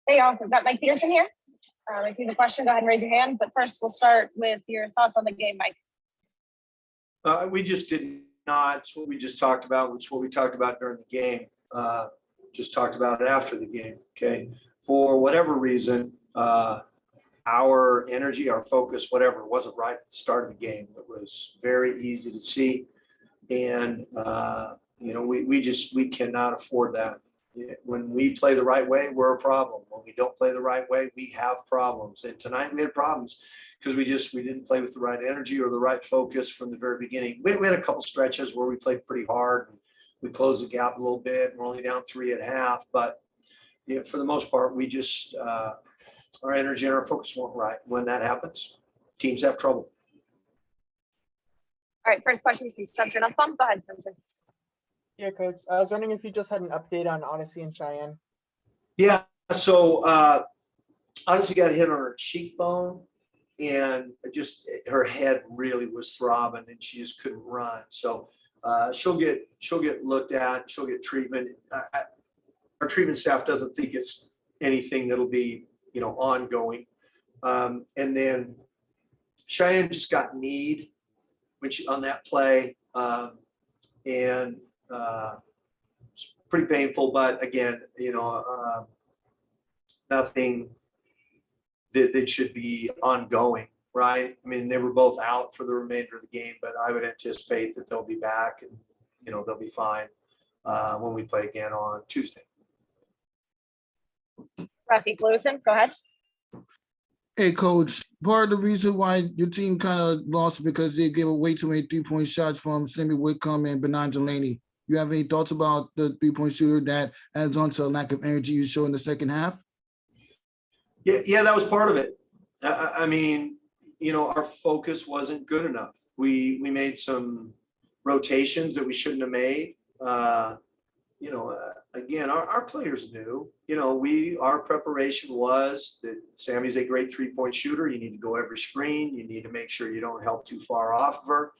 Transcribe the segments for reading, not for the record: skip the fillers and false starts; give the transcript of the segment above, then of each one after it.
Hey y'all, we've got Mike Petersen here. If you have a question, go ahead and raise your hand. But first, we'll start with your thoughts on the game, Mike. We just did not. It's what we just talked about. It's what we talked about during the game. Just talked about it after the game. Okay. For whatever reason, our energy, our focus, whatever, wasn't right at the start of the game. It was very easy to see. And, we cannot afford that. When we play the right way, we're a problem. When we don't play the right way, we have problems. And tonight we had problems because we didn't play with the right energy or the right focus from the very beginning. We had a couple stretches where we played pretty hard and we closed the gap a little bit. We're only down 3 at half, but for the most part, we just our energy and our focus weren't right. When that happens, teams have trouble. All right, first question is from Spencer Nussbaum. Go ahead, Spencer. Yeah, Coach. I was wondering if you just had an update on Odyssey and Cheyenne. Yeah, so Odyssey got hit on her cheekbone, and just her head really was throbbing, and she just couldn't run. So she'll get looked at. She'll get treatment. Our treatment staff doesn't think it's anything that'll be ongoing. And then Cheyenne just got kneed when she on that play, and it's pretty painful. But again, nothing that should be ongoing, right? I mean, they were both out for the remainder of the game, but I would anticipate that they'll be back and they'll be fine when we play again on Tuesday. Rafi Lewison, go ahead. Hey, Coach. Part of the reason why your team kind of lost because they gave away too many 3-point shots from Sammy Whitcomb and Benon Delaney. You have any thoughts about the 3-point shooter that adds on to a lack of energy you show in the second half? Yeah, that was part of it. I mean, our focus wasn't good enough. We made some rotations that we shouldn't have made. Again, our players knew, our preparation was that Sammy's a great 3-point shooter. You need to go every screen. You need to make sure you don't help too far off of her.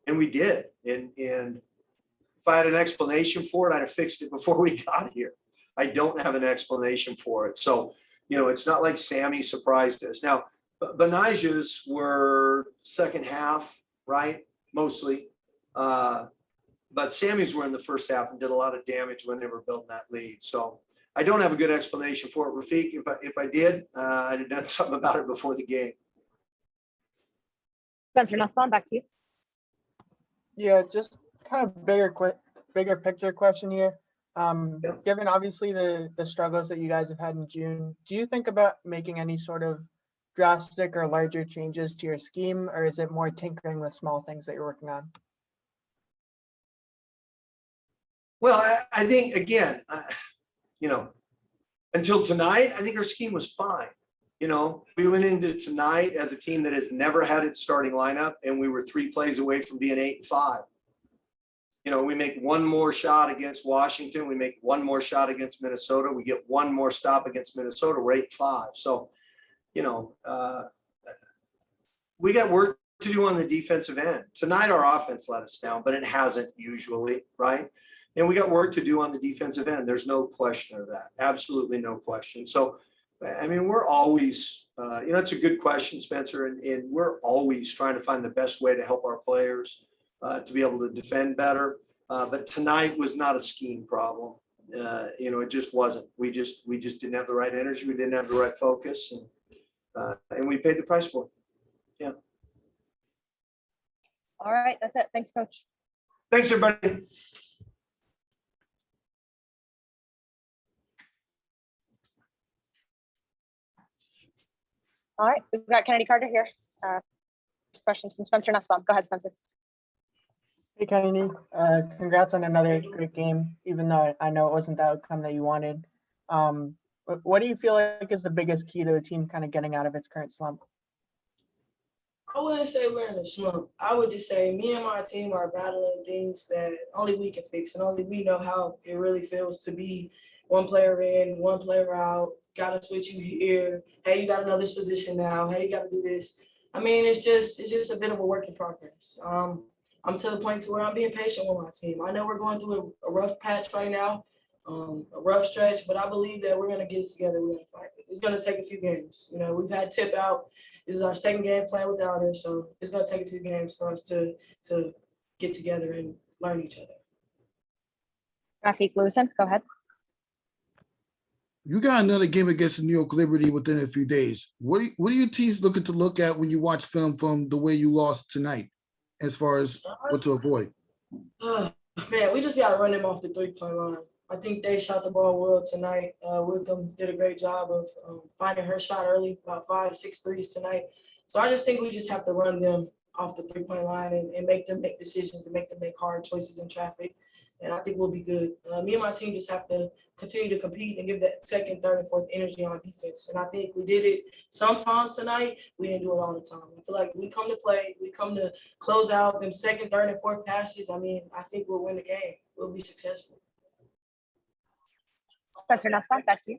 And we did. And if I had an explanation for it, I'd have fixed it before we got here. I don't have an explanation for it. So, it's not like Sammy surprised us. Now, Benaja's were second half, right? Mostly. But Sammy's were in the first half and did a lot of damage when they were building that lead. So I don't have a good explanation for it, Rafiq. If I did, I'd have done something about it before the game. Spencer Nussbaum, back to you. Yeah, just kind of bigger picture question here. Given obviously the struggles that you guys have had in June, do you think about making any sort of drastic or larger changes to your scheme, or is it more tinkering with small things that you're working on? Well, I think, again, until tonight, I think our scheme was fine. We went into tonight as a team that has never had its starting lineup, and we were 3 plays away from being 8-5. We make one more shot against Washington. We make one more shot against Minnesota. We get one more stop against Minnesota. We're 8-5. So, we got work to do on the defensive end. Tonight, our offense let us down, but it hasn't usually, right? And we got work to do on the defensive end. There's no question of that. Absolutely no question. So, I mean, we're always, it's a good question, Spencer, and we're always trying to find the best way to help our players to be able to defend better. But tonight was not a scheme problem. It just wasn't. We just didn't have the right energy. We didn't have the right focus, and we paid the price for it. Yeah. All right, that's it. Thanks, Coach. Thanks, everybody. All right, we've got Chennedy Carter here. First question from Spencer Nussbaum. Go ahead, Spencer. Hey, Chennedy. Congrats on another great game, even though I know it wasn't the outcome that you wanted. What do you feel like is the biggest key to the team kind of getting out of its current slump? I wouldn't say we're in a slump. I would just say me and my team are battling things that only we can fix, and only we know how it really feels to be one player in, one player out. Got to switch you here. Hey, you got to know this position now. Hey, you got to do this. I mean, it's just a bit of a work in progress. I'm to the point to where I'm being patient with my team. I know we're going through a rough patch right now, a rough stretch, but I believe that we're going to get it together. We're going to fight it. It's going to take a few games. You know, we've had Tip out. This is our second game playing without her, so it's going to take a few games for us to get together and learn each other. Rafiq Lewison, go ahead. You got another game against the New York Liberty within a few days. What are your teams looking to look at when you watch film from the way you lost tonight, as far as what to avoid? Man, we just got to run them off the three-point line. I think they shot the ball well tonight. Wickham did a great job of finding her shot early, about 5-6 threes tonight. So I just think we just have to run them off the three-point line and make them make decisions and make them make hard choices in traffic. And I think we'll be good. Me and my team just have to continue to compete and give that second, third, and fourth energy on defense. And I think we did it sometimes tonight. We didn't do it all the time. I feel like we come to play, we come to close out them second, third, and fourth passes. I mean, I think we'll win the game. We'll be successful. Spencer Nussbaum, back to you.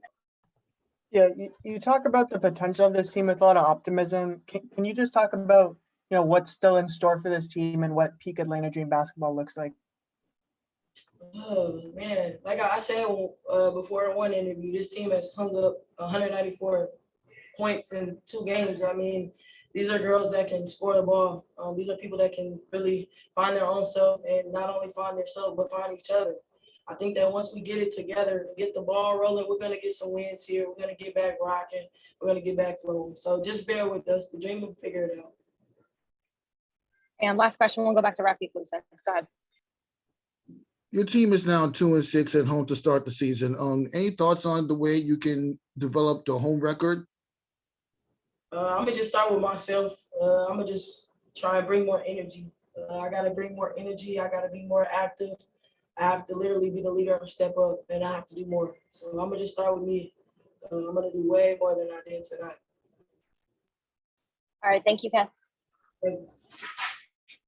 Yeah, you talk about the potential of this team with a lot of optimism. Can you just talk about, what's still in store for this team and what peak Atlanta Dream basketball looks like? Oh, man. Like I said before one interview, this team has hung up 194 points in 2 games. I mean, these are girls that can score the ball. These are people that can really find their own self and not only find their self, but find each other. I think that once we get it together, get the ball rolling, we're going to get some wins here. We're going to get back rocking. We're going to get back flowing. So just bear with us. The Dream will figure it out. And last question, we'll go back to Rafiq Lewison. Go ahead. Your team is now 2-6 at home to start the season. Any thoughts on the way you can develop the home record? I'm going to just start with myself. I'm going to just try and bring more energy. I got to bring more energy. I got to be more active. I have to literally be the leader and step up, and I have to do more. So I'm going to just start with me. I'm going to do way more than I did tonight. All right. Thank you, Ken. Thank you.